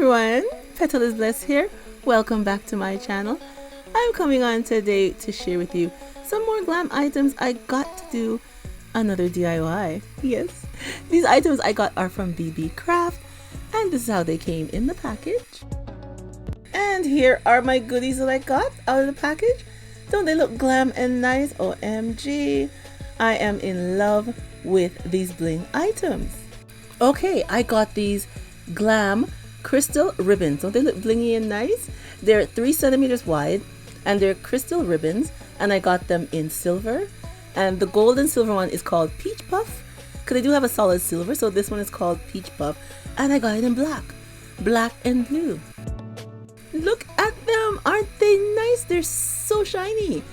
everyone, Petal is Blessed here. Welcome back to my channel. I'm coming on today to share with you some more glam items. I got to do another DIY. Yes, these items I got are from BeeBeeCraft, and this is how they came in the package. And here are my goodies that I got out of the package. Don't they look glam and nice? OMG, I am in love with these bling items. Okay, I got these glam crystal ribbons. Don't they look blingy and nice? They're 3 centimeters wide and they're crystal ribbons, and I got them in silver, and the gold and silver one is called Peach Puff because they do have a solid silver, so this one is called Peach Puff, and I got it in black and blue. Look at them, aren't they nice? They're so shiny.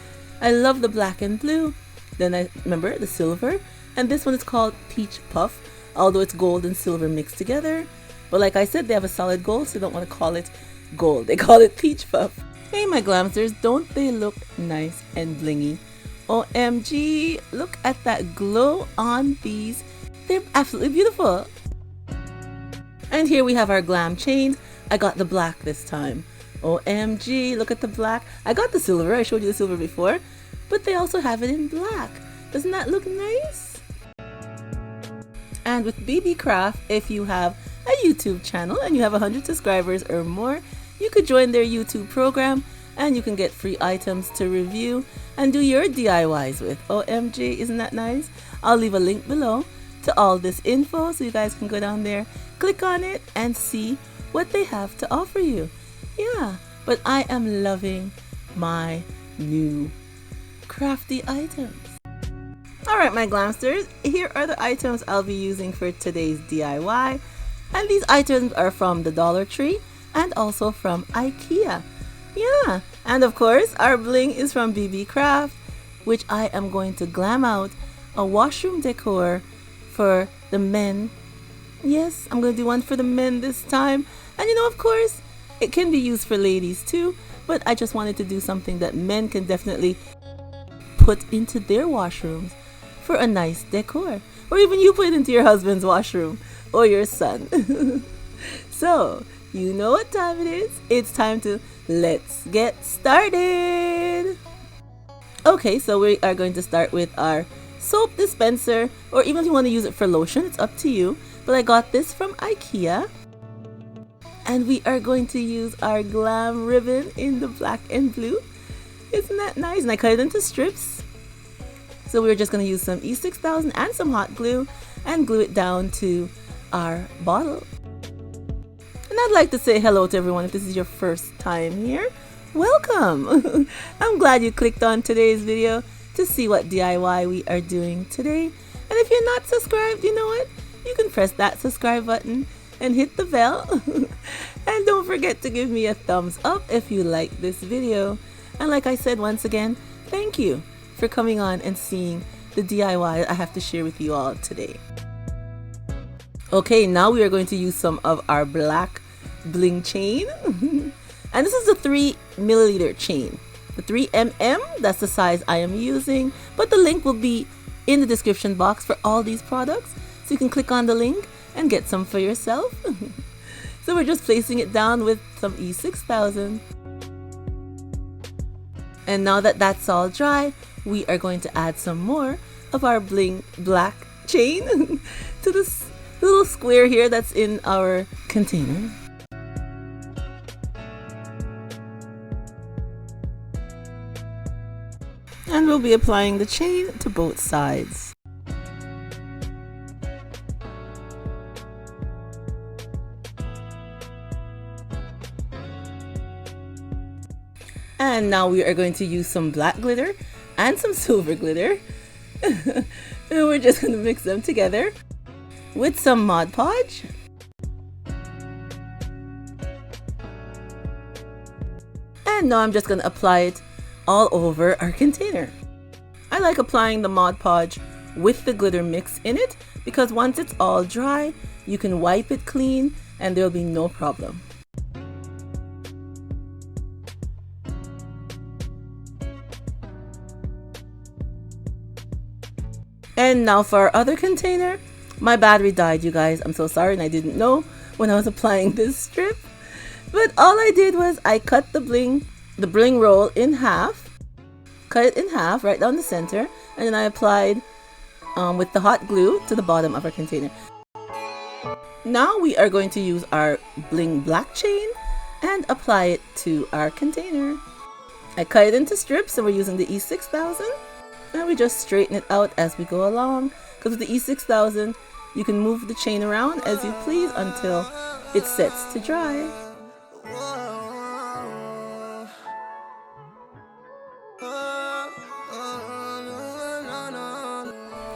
I love the black and blue. Then I remember the silver, and this one is called Peach Puff, although it's gold and silver mixed together. But like I said, they have a solid gold, so they don't want to call it gold. They call it Peach Puff. Hey my glamsters, don't they look nice and blingy? OMG, look at that glow on these. They're absolutely beautiful. And here we have our glam chains. I got the black this time. OMG, look at the black. I got the silver, I showed you the silver before, but they also have it in black. Doesn't that look nice? And with BeeBeeCraft, if you have a YouTube channel and you have 100 subscribers or more, you could join their YouTube program and you can get free items to review and do your DIYs with. OMG, isn't that nice? I'll leave a link below to all this info so you guys can go down there, click on it, and see what they have to offer you. Yeah, but I am loving my new crafty items. Alright my glamsters, here are the items I'll be using for today's DIY. And these items are from the Dollar Tree and also from Ikea. Yeah, and of course our bling is from BeeBeeCraft, which I am going to glam out a washroom decor for the men. Yes, I'm going to do one for the men this time. And you know, of course, it can be used for ladies too, but I just wanted to do something that men can definitely put into their washrooms for a nice decor. Or even you put it into your husband's washroom or your son. So, you know what time it is. It's time to let's get started. Okay, so we are going to start with our soap dispenser, or even if you want to use it for lotion, it's up to you. But I got this from Ikea. And we are going to use our glam ribbon in the black and blue. Isn't that nice? And I cut it into strips. So we're just going to use some E6000 and some hot glue and glue it down to our bottle. And I'd like to say hello to everyone if this is your first time here. Welcome! I'm glad you clicked on today's video to see what DIY we are doing today. And if you're not subscribed, you know what? You can press that subscribe button and hit the bell. And don't forget to give me a thumbs up if you like this video. And like I said, once again, thank you for coming on and seeing the DIY I have to share with you all today. Okay, now we are going to use some of our black bling chain. And this is a 3 milliliter chain. The 3mm, that's the size I am using. But the link will be in the description box for all these products. So you can click on the link and get some for yourself. So we're just placing it down with some E6000. And now that that's all dry, we are going to add some more of our bling black chain to this little square here that's in our container. And we'll be applying the chain to both sides. And now we are going to use some black glitter and some silver glitter. And we're just going to mix them together with some Mod Podge. And now I'm just going to apply it all over our container. I like applying the Mod Podge with the glitter mix in it because once it's all dry, you can wipe it clean and there'll be no problem. And now for our other container, my battery died, you guys. I'm so sorry, and I didn't know when I was applying this strip. But all I did was I cut the bling roll in half, cut it in half right down the center, and then I applied with the hot glue to the bottom of our container. Now we are going to use our bling black chain and apply it to our container. I cut it into strips and we're using the E6000, and we just straighten it out as we go along, because with the E6000 you can move the chain around as you please until it sets to dry.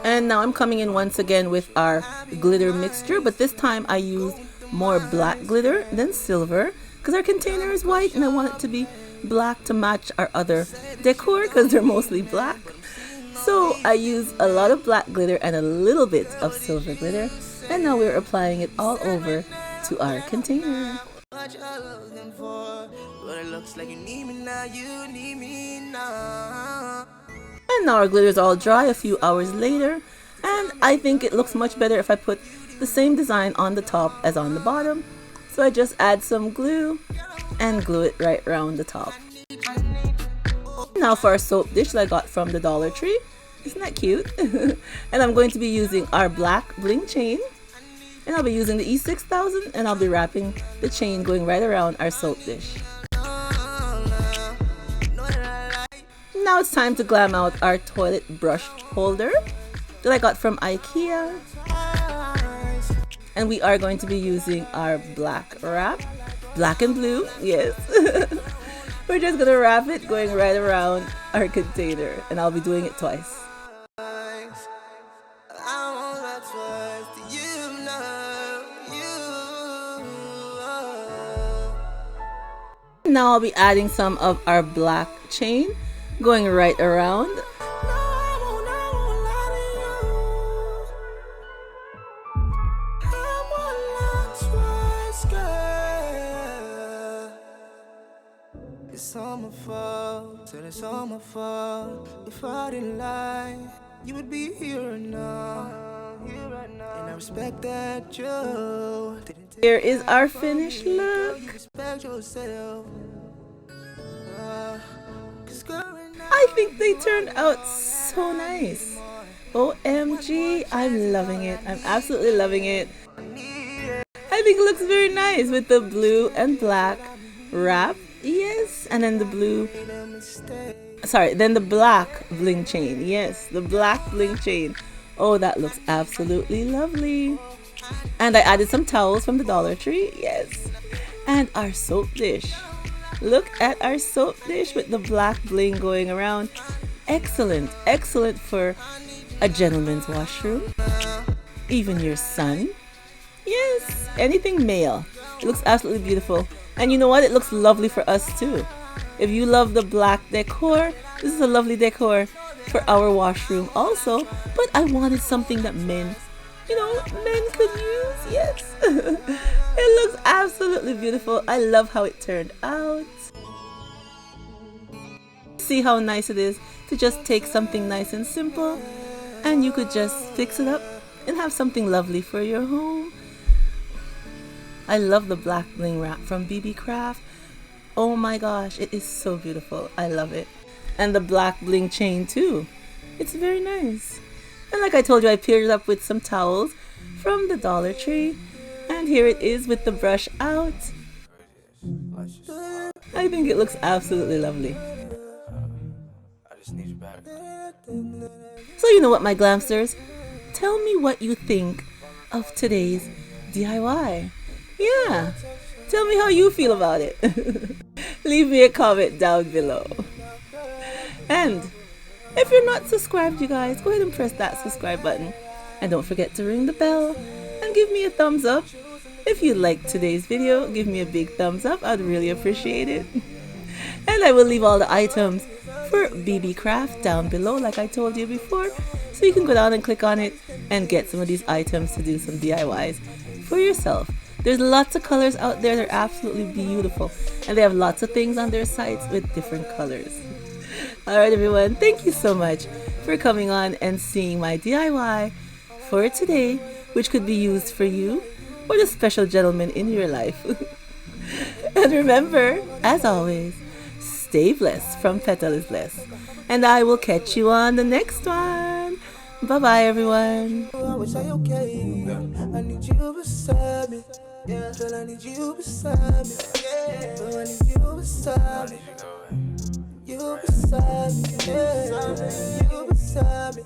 And now I'm coming in once again with our glitter mixture, but this time I used more black glitter than silver because our container is white and I want it to be black to match our other decor because they're mostly black. So I used a lot of black glitter and a little bit of silver glitter, and now we're applying it all over to our container. And now our glitter is all dry a few hours later, and I think it looks much better if I put the same design on the top as on the bottom. So I just add some glue and glue it right around the top. Now for our soap dish that I got from the Dollar Tree. Isn't that cute? And I'm going to be using our black bling chain, and I'll be using the E6000, and I'll be wrapping the chain going right around our soap dish. Now it's time to glam out our toilet brush holder that I got from Ikea. And we are going to be using our black wrap, black and blue, yes. We're just gonna wrap it going right around our container, and I'll be doing it twice. Now I'll be adding some of our black chain going right around. It's all my fault, and it's all my fault. If I didn't lie, you would be here now. And I respect that you didn't. Here is our finished look. I think they turned out so nice. OMG, I'm loving it. I'm absolutely loving it. I think it looks very nice with the blue and black wrap. Yes, and then the black bling chain. Yes, the black bling chain. Oh, that looks absolutely lovely. And I added some towels from the Dollar Tree. Yes, and our soap dish. Look at our soap dish with the black bling going around. Excellent, excellent for a gentleman's washroom. Even your son. Yes, anything male. It looks absolutely beautiful. And you know what? It looks lovely for us too. If you love the black decor, this is a lovely decor for our washroom also. But I wanted something that men could use. Yes. It looks absolutely beautiful. I love how it turned out. See how nice it is to just take something nice and simple, and you could just fix it up and have something lovely for your home. I love the black bling wrap from BeeBeeCraft. Oh my gosh, it is so beautiful. I love it. And the black bling chain too. It's very nice. And like I told you, I paired it up with some towels from the Dollar Tree. And here it is with the brush out. I think it looks absolutely lovely. So you know what, my Glamsters? Tell me what you think of today's DIY. Yeah, tell me how you feel about it. Leave me a comment down below. And if you're not subscribed, you guys, go ahead and press that subscribe button. And don't forget to ring the bell and give me a thumbs up. If you liked today's video, give me a big thumbs up. I'd really appreciate it. And I will leave all the items for BeeBeeCraft down below, like I told you before. So you can go down and click on it and get some of these items to do some DIYs for yourself. There's lots of colors out there. They're absolutely beautiful. And they have lots of things on their sites with different colors. Alright everyone, thank you so much for coming on and seeing my DIY for today, which could be used for you or the special gentleman in your life. And remember, as always, stay blessed from Petal is Blessed. And I will catch you on the next one. Bye-bye, everyone. I wish I okay. I need you beside me. Yeah, girl, I need you beside me. Yeah, girl, I need you beside me. You beside me. Yeah, you beside me.